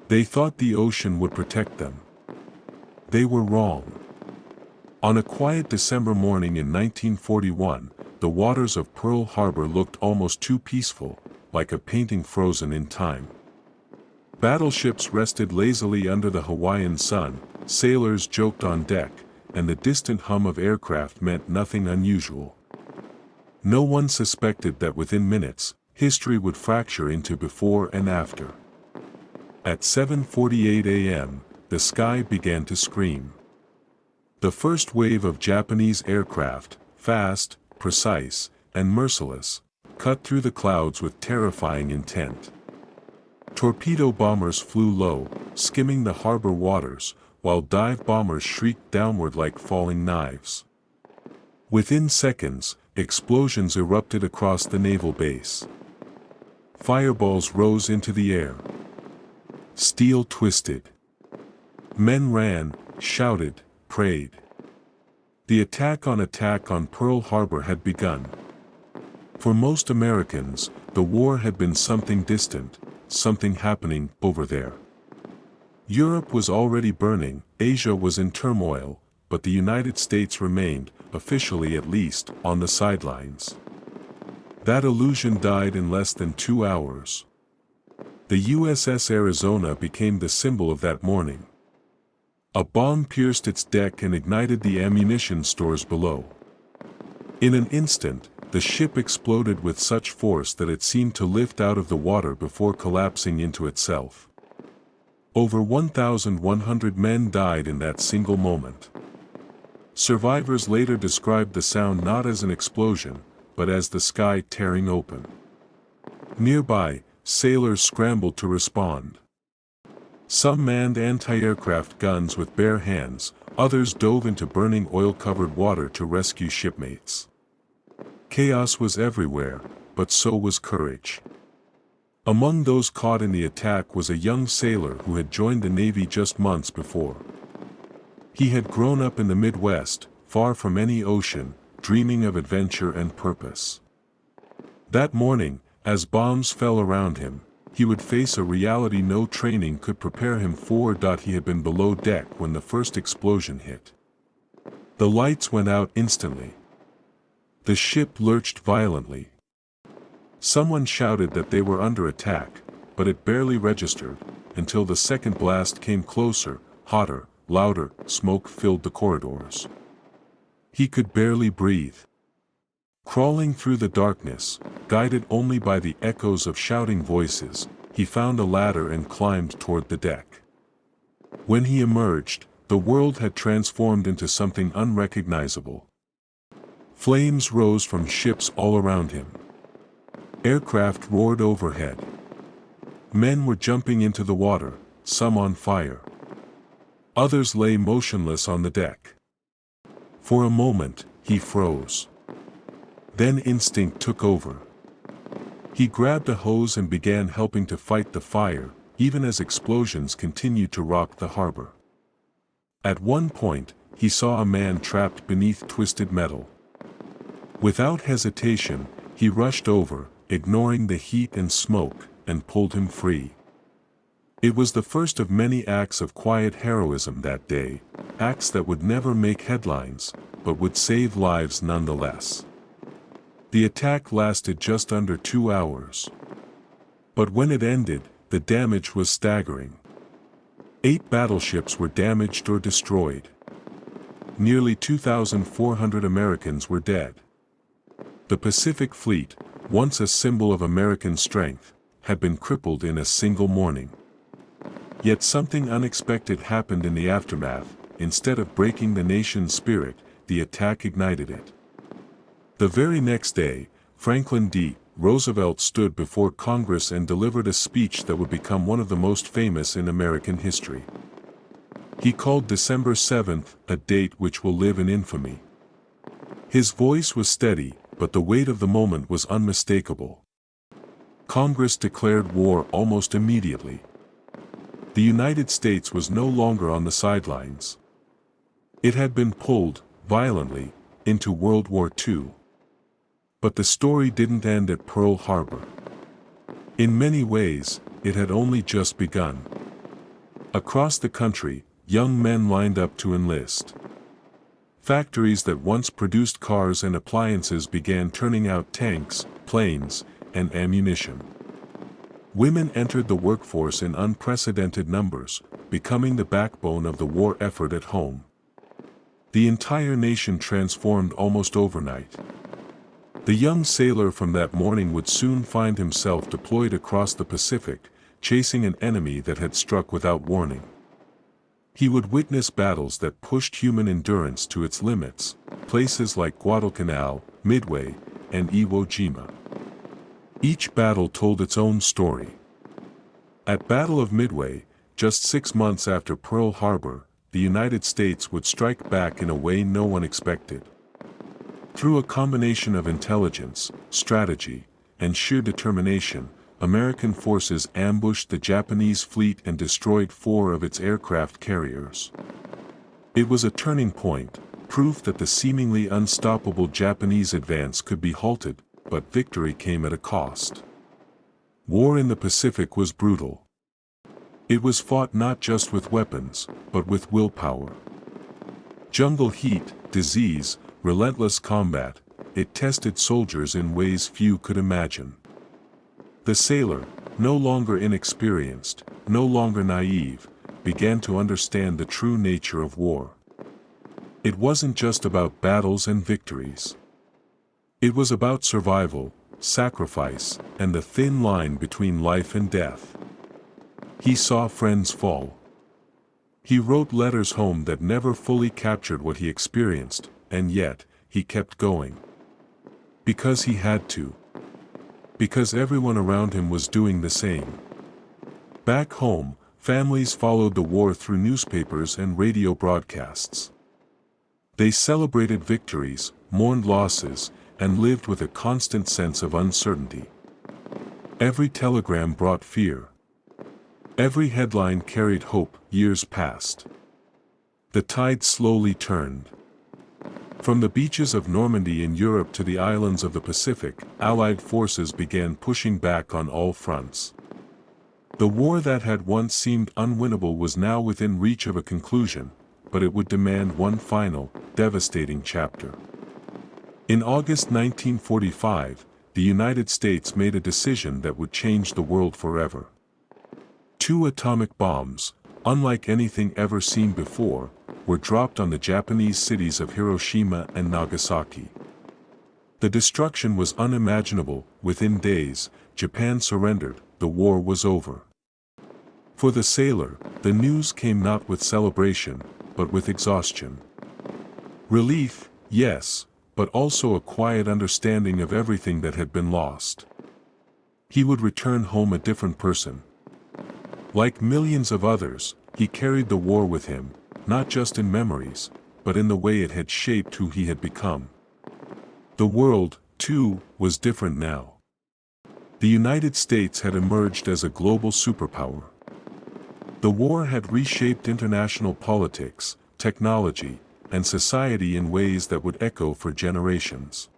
They thought the ocean would protect them. They were wrong. On a quiet December morning in 1941, the waters of Pearl Harbor looked almost too peaceful, like a painting frozen in time. Battleships rested lazily under the Hawaiian sun, sailors joked on deck, and the distant hum of aircraft meant nothing unusual. No one suspected that within minutes, history would fracture into before and after. At 7:48 a.m., the sky began to scream. The first wave of Japanese aircraft, fast, precise, and merciless, cut through the clouds with terrifying intent. Torpedo bombers flew low, skimming the harbor waters, while dive bombers shrieked downward like falling knives. Within seconds, explosions erupted across the naval base. Fireballs rose into the air. Steel twisted. Men ran, shouted, prayed. The attack on Pearl Harbor had begun. For most Americans, the war had been something distant, something happening over there. Europe was already burning, Asia was in turmoil, but the United States remained, officially at least, on the sidelines. That illusion died in less than 2 hours. The USS Arizona became the symbol of that morning. A bomb pierced its deck and ignited the ammunition stores below. In an instant, the ship exploded with such force that it seemed to lift out of the water before collapsing into itself. Over 1,100 men died in that single moment. Survivors later described the sound not as an explosion, but as the sky tearing open. Nearby, sailors scrambled to respond. Some manned anti-aircraft guns with bare hands, others dove into burning oil-covered water to rescue shipmates. Chaos was everywhere, but so was courage. Among those caught in the attack was a young sailor who had joined the Navy just months before. He had grown up in the Midwest, far from any ocean, dreaming of adventure and purpose. That morning, as bombs fell around him, he would face a reality no training could prepare him for. He had been below deck when the first explosion hit. The lights went out instantly. The ship lurched violently. Someone shouted that they were under attack, but it barely registered, until the second blast came closer, hotter, louder, smoke filled the corridors. He could barely breathe. Crawling through the darkness, guided only by the echoes of shouting voices, he found a ladder and climbed toward the deck. When he emerged, the world had transformed into something unrecognizable. Flames rose from ships all around him. Aircraft roared overhead. Men were jumping into the water, some on fire. Others lay motionless on the deck. For a moment, he froze. Then instinct took over. He grabbed a hose and began helping to fight the fire, even as explosions continued to rock the harbor. At one point, he saw a man trapped beneath twisted metal. Without hesitation, he rushed over, ignoring the heat and smoke, and pulled him free. It was the first of many acts of quiet heroism that day, acts that would never make headlines, but would save lives nonetheless. The attack lasted just under 2 hours. But when it ended, the damage was staggering. 8 battleships were damaged or destroyed. Nearly 2,400 Americans were dead. The Pacific Fleet, once a symbol of American strength, had been crippled in a single morning. Yet something unexpected happened in the aftermath. Instead of breaking the nation's spirit, the attack ignited it. The very next day, Franklin D. Roosevelt stood before Congress and delivered a speech that would become one of the most famous in American history. He called December 7th a date which will live in infamy. His voice was steady, but the weight of the moment was unmistakable. Congress declared war almost immediately. The United States was no longer on the sidelines. It had been pulled, violently, into World War II. But the story didn't end at Pearl Harbor. In many ways, it had only just begun. Across the country, young men lined up to enlist. Factories that once produced cars and appliances began turning out tanks, planes, and ammunition. Women entered the workforce in unprecedented numbers, becoming the backbone of the war effort at home. The entire nation transformed almost overnight. The young sailor from that morning would soon find himself deployed across the Pacific, chasing an enemy that had struck without warning. He would witness battles that pushed human endurance to its limits, places like Guadalcanal, Midway, and Iwo Jima. Each battle told its own story. At Battle of Midway, just 6 months after Pearl Harbor, the United States would strike back in a way no one expected. Through a combination of intelligence, strategy, and sheer determination, American forces ambushed the Japanese fleet and destroyed 4 of its aircraft carriers. It was a turning point, proof that the seemingly unstoppable Japanese advance could be halted, but victory came at a cost. War in the Pacific was brutal. It was fought not just with weapons, but with willpower. Jungle heat, disease, relentless combat, it tested soldiers in ways few could imagine. The sailor, no longer inexperienced, no longer naive, began to understand the true nature of war. It wasn't just about battles and victories. It was about survival, sacrifice, and the thin line between life and death. He saw friends fall. He wrote letters home that never fully captured what he experienced, and yet, he kept going. Because he had to. Because everyone around him was doing the same. Back home, families followed the war through newspapers and radio broadcasts. They celebrated victories, mourned losses, and lived with a constant sense of uncertainty. Every telegram brought fear. Every headline carried hope. Years passed. The tide slowly turned. From the beaches of Normandy in Europe to the islands of the Pacific, Allied forces began pushing back on all fronts. The war that had once seemed unwinnable was now within reach of a conclusion, but it would demand one final, devastating chapter. In August 1945, the United States made a decision that would change the world forever. 2 atomic bombs, unlike anything ever seen before, were dropped on the Japanese cities of Hiroshima and Nagasaki. The destruction was unimaginable. Within days, Japan surrendered. The war was over. For the sailor, the news came not with celebration, but with exhaustion. Relief, yes, but also a quiet understanding of everything that had been lost. He would return home a different person. Like millions of others, he carried the war with him, not just in memories, but in the way it had shaped who he had become. The world, too, was different now. The United States had emerged as a global superpower. The war had reshaped international politics, technology, and society in ways that would echo for generations.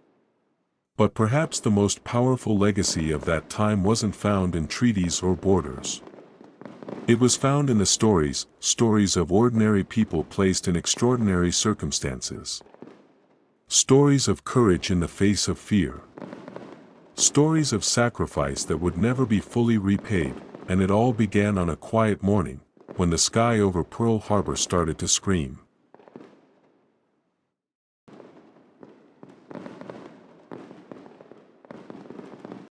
But perhaps the most powerful legacy of that time wasn't found in treaties or borders. It was found in the stories of ordinary people placed in extraordinary circumstances. Stories of courage in the face of fear. Stories of sacrifice that would never be fully repaid, and it all began on a quiet morning, when the sky over Pearl Harbor started to scream.